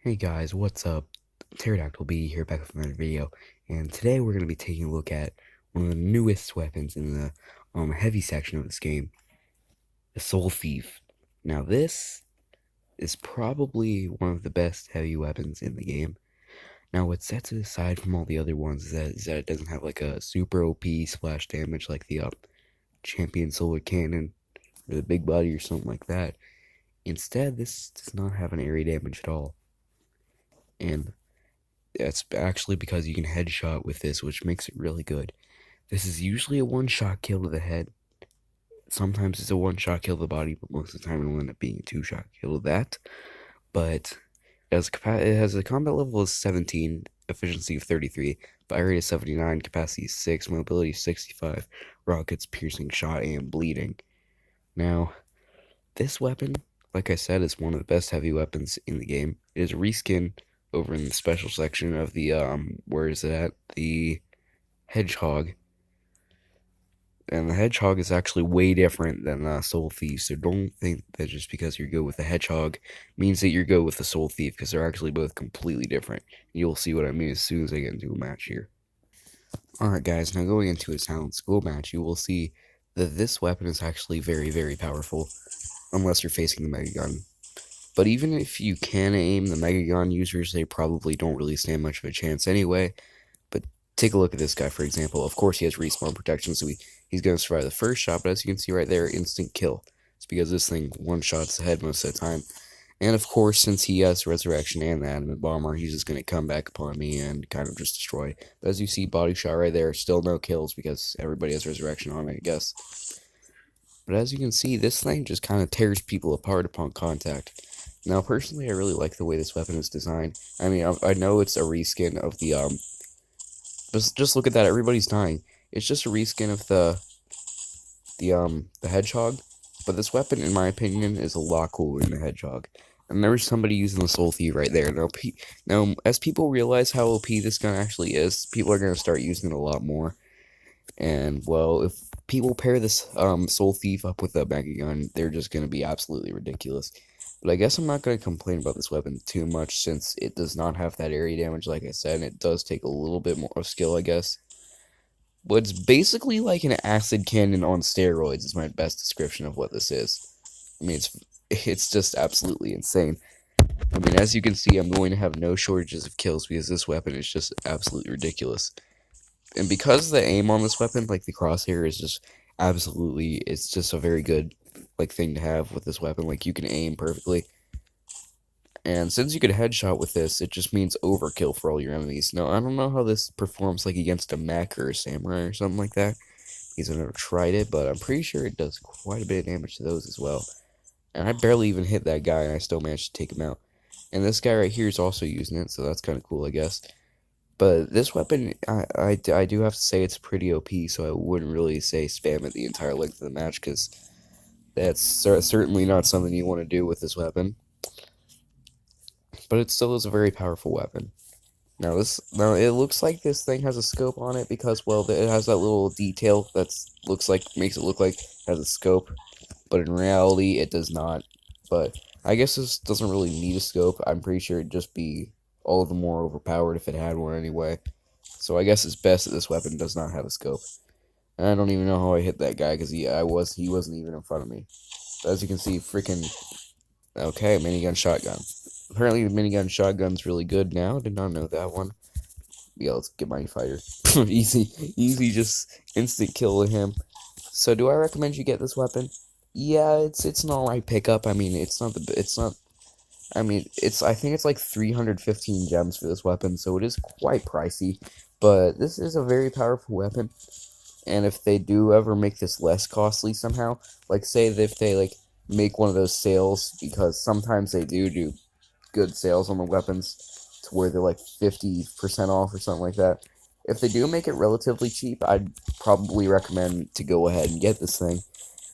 Hey guys, what's up? Pterodactyl B here, back with another video, and today we're going to be taking a look at one of the newest weapons in the heavy section of this game, the Soul Thief. Now this is probably one of the best heavy weapons in the game. Now what sets it aside from all the other ones is that it doesn't have like a super OP splash damage like the Champion Solar Cannon or the Big Body or something like that. Instead, this does not have an area damage at all, and that's actually because you can headshot with this, which makes it really good. This is usually a one-shot kill to the head. Sometimes it's a one-shot kill to the body, but most of the time it'll end up being a two-shot kill to that. But it has a combat level of 17, efficiency of 33, fire rate of 79, capacity is 6, mobility 65, rockets, piercing shot, and bleeding. Now, this weapon, like I said, is one of the best heavy weapons in the game. It is a reskin over in the special section of the where is it at? The Hedgehog. And the Hedgehog is actually way different than Soul Thief, so don't think that just because you're good with the Hedgehog means that you're good with the Soul Thief, because they're actually both completely different. You'll see what I mean as soon as I get into a match here. Alright guys, now going into a Talent School match, you will see that this weapon is actually very, very powerful, unless you're facing the Mega Gun. But even if you can aim, the Mega Gun users, they probably don't really stand much of a chance anyway. But take a look at this guy, for example. Of course, he has respawn protection, so he's going to survive the first shot, but as you can see right there, instant kill. It's because this thing one-shots the head most of the time. And of course, since he has Resurrection and the Adamant Bomber, he's just going to come back upon me and kind of just destroy. But as you see, body shot right there, still no kills because everybody has Resurrection on it, I guess. But as you can see, this thing just kind of tears people apart upon contact. Now, personally, I really like the way this weapon is designed. I mean, I know it's a reskin of the, just look at that, everybody's dying. It's just a reskin of the Hedgehog, but this weapon, in my opinion, is a lot cooler than the Hedgehog. And there was somebody using the Soul Thief right there. Now, as people realize how OP this gun actually is, people are going to start using it a lot more. And, well, if people pair this Soul Thief up with a Mega Gun, they're just going to be absolutely ridiculous. But I guess I'm not going to complain about this weapon too much, since it does not have that area damage, like I said, and it does take a little bit more of skill, I guess. But it's basically like an acid cannon on steroids is my best description of what this is. I mean, it's just absolutely insane. I mean, as you can see, I'm going to have no shortages of kills because this weapon is just absolutely ridiculous. And because the aim on this weapon, like the crosshair, is just absolutely, it's just a very good like thing to have with this weapon. Like, you can aim perfectly. And since you could headshot with this, it just means overkill for all your enemies. Now, I don't know how this performs like against a mech or a samurai or something like that, because I've never tried it, but I'm pretty sure it does quite a bit of damage to those as well. And I barely even hit that guy, and I still managed to take him out. And this guy right here is also using it, so that's kind of cool, I guess. But this weapon, I do have to say it's pretty OP, so I wouldn't really say spam it the entire length of the match, because that's certainly not something you want to do with this weapon. But it still is a very powerful weapon. Now it looks like this thing has a scope on it because, well, it has that little detail makes it look like it has a scope, but in reality it does not. But I guess this doesn't really need a scope. I'm pretty sure it'd just be all the more overpowered if it had one anyway. So I guess it's best that this weapon does not have a scope. And I don't even know how I hit that guy because he wasn't even in front of me. But as you can see, freaking okay, minigun shotgun. Apparently, the minigun shotgun's really good now. Did not know that one. Yeah, let's get my fighter. Easy, just instant kill him. So, do I recommend you get this weapon? Yeah, it's an alright pickup. I mean, it's not. I mean, I think it's like 315 gems for this weapon, so it is quite pricey. But this is a very powerful weapon. And if they do ever make this less costly somehow, like say that if they like make one of those sales, because sometimes they do good sales on the weapons to where they're like 50% off or something like that. If they do make it relatively cheap, I'd probably recommend to go ahead and get this thing,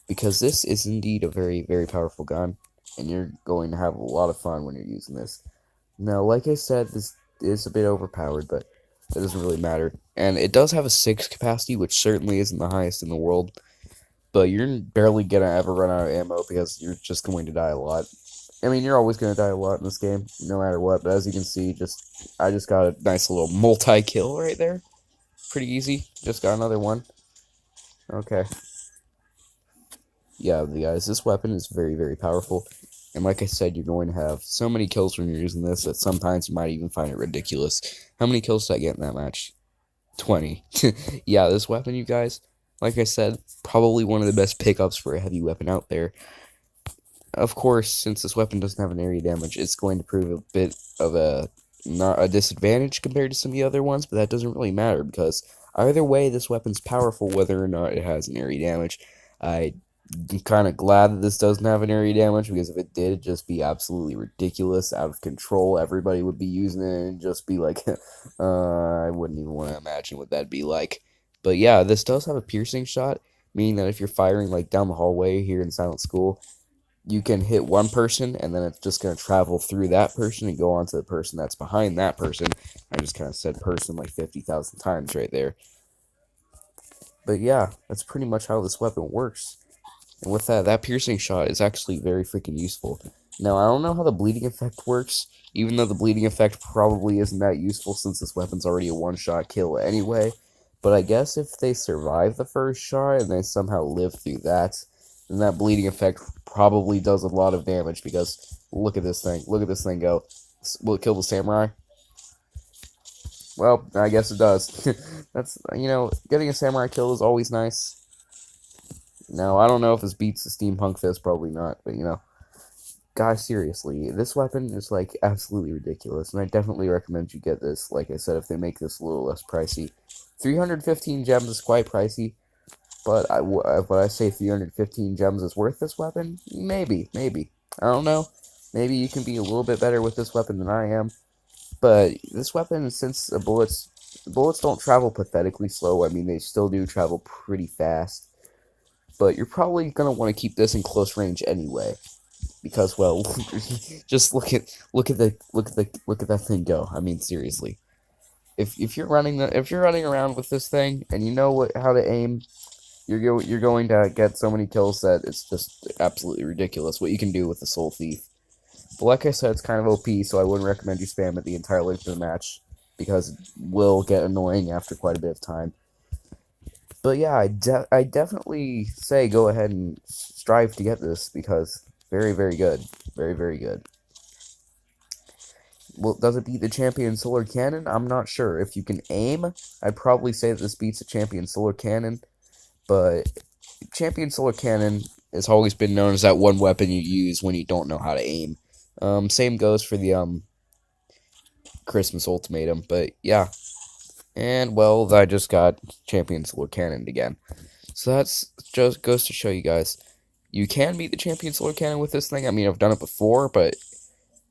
because this is indeed a very, very powerful gun, and you're going to have a lot of fun when you're using this. Now, like I said, this is a bit overpowered, but that doesn't really matter. And it does have a 6 capacity, which certainly isn't the highest in the world, but you're barely gonna ever run out of ammo because you're just going to die a lot. I mean, you're always gonna die a lot in this game, no matter what. But as you can see, I just got a nice little multi-kill right there. Pretty easy. Just got another one. Okay. Yeah, guys, this weapon is very, very powerful. And like I said, you're going to have so many kills when you're using this that sometimes you might even find it ridiculous. How many kills did I get in that match? 20. Yeah, this weapon, you guys, like I said, probably one of the best pickups for a heavy weapon out there. Of course, since this weapon doesn't have an area damage, it's going to prove a bit of a not a disadvantage compared to some of the other ones, but that doesn't really matter because either way, this weapon's powerful whether or not it has an area damage. I'm kind of glad that this doesn't have an area damage because if it did, it'd just be absolutely ridiculous, out of control. Everybody would be using it and just be like, I wouldn't even want to imagine what that'd be like. But yeah, this does have a piercing shot, meaning that if you're firing like down the hallway here in Silent School, you can hit one person, and then it's just going to travel through that person and go on to the person that's behind that person. I just kind of said person like 50,000 times right there. But yeah, that's pretty much how this weapon works. And with that piercing shot is actually very freaking useful. Now, I don't know how the bleeding effect works, even though the bleeding effect probably isn't that useful since this weapon's already a one-shot kill anyway. But I guess if they survive the first shot and they somehow live through that, then that bleeding effect probably does a lot of damage because look at this thing. Look at this thing go. Will it kill the samurai? Well, I guess it does. That's, getting a samurai kill is always nice. No, I don't know if this beats the steampunk fist, probably not, but guys, seriously, this weapon is like absolutely ridiculous, and I definitely recommend you get this. Like I said, if they make this a little less pricey, 315 gems is quite pricey, but would I say 315 gems is worth this weapon? Maybe. I don't know. Maybe you can be a little bit better with this weapon than I am. But this weapon, since bullets don't travel pathetically slow, I mean, they still do travel pretty fast. But you're probably going to want to keep this in close range anyway. Because, well, just look at that thing go. I mean, seriously. If you're running around with this thing and you know how to aim, you're going to get so many kills that it's just absolutely ridiculous what you can do with the Soul Thief. But like I said, it's kind of OP, so I wouldn't recommend you spam it the entire length of the match because it will get annoying after quite a bit of time. But yeah, I definitely say go ahead and strive to get this because very, very good. Very, very good. Well, does it beat the Champion Solar Cannon? I'm not sure. If you can aim, I'd probably say that this beats the Champion Solar Cannon. But Champion Solar Cannon has always been known as that one weapon you use when you don't know how to aim. Same goes for the Christmas Ultimatum. But yeah. And, well, I just got Champion Solar Cannon again. So that's just goes to show you guys. You can beat the Champion Solar Cannon with this thing. I mean, I've done it before, but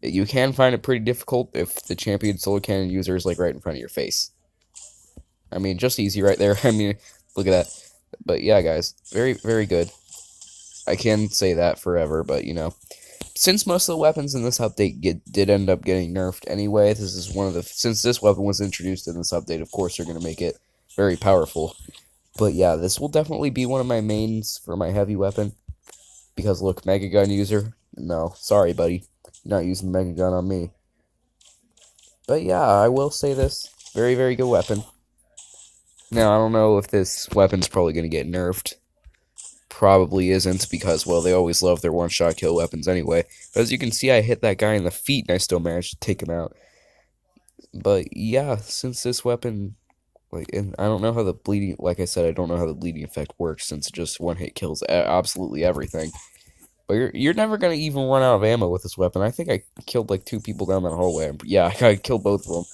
you can find it pretty difficult if the Champion Solar Cannon user is, like, right in front of your face. I mean, just easy right there. I mean, look at that. But, yeah, guys, very, very good. I can say that forever, but, since most of the weapons in this update did end up getting nerfed anyway, this is since this weapon was introduced in this update, of course they're going to make it very powerful. But yeah, this will definitely be one of my mains for my heavy weapon. Because look, Mega Gun user, no, sorry buddy, you're not using Mega Gun on me. But yeah, I will say this, very, very good weapon. Now, I don't know if this weapon's probably going to get nerfed. Probably isn't, because, well, they always love their one-shot kill weapons anyway. But as you can see, I hit that guy in the feet, and I still managed to take him out. But, yeah, since this weapon, and I don't know how the bleeding, like I said, I don't know how the bleeding effect works, since it just one-hit kills absolutely everything. But you're never going to even run out of ammo with this weapon. I think I killed, like, 2 people down that hallway. Yeah, I killed both of them.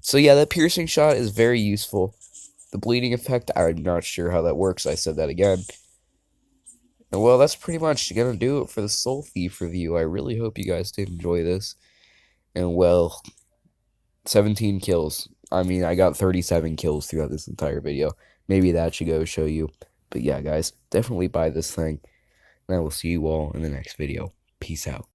So, yeah, that piercing shot is very useful. The bleeding effect, I'm not sure how that works. I said that again. And well, that's pretty much going to do it for the Soul Thief review. I really hope you guys did enjoy this. And well, 17 kills. I mean, I got 37 kills throughout this entire video. Maybe that should go show you. But yeah, guys, definitely buy this thing. And I will see you all in the next video. Peace out.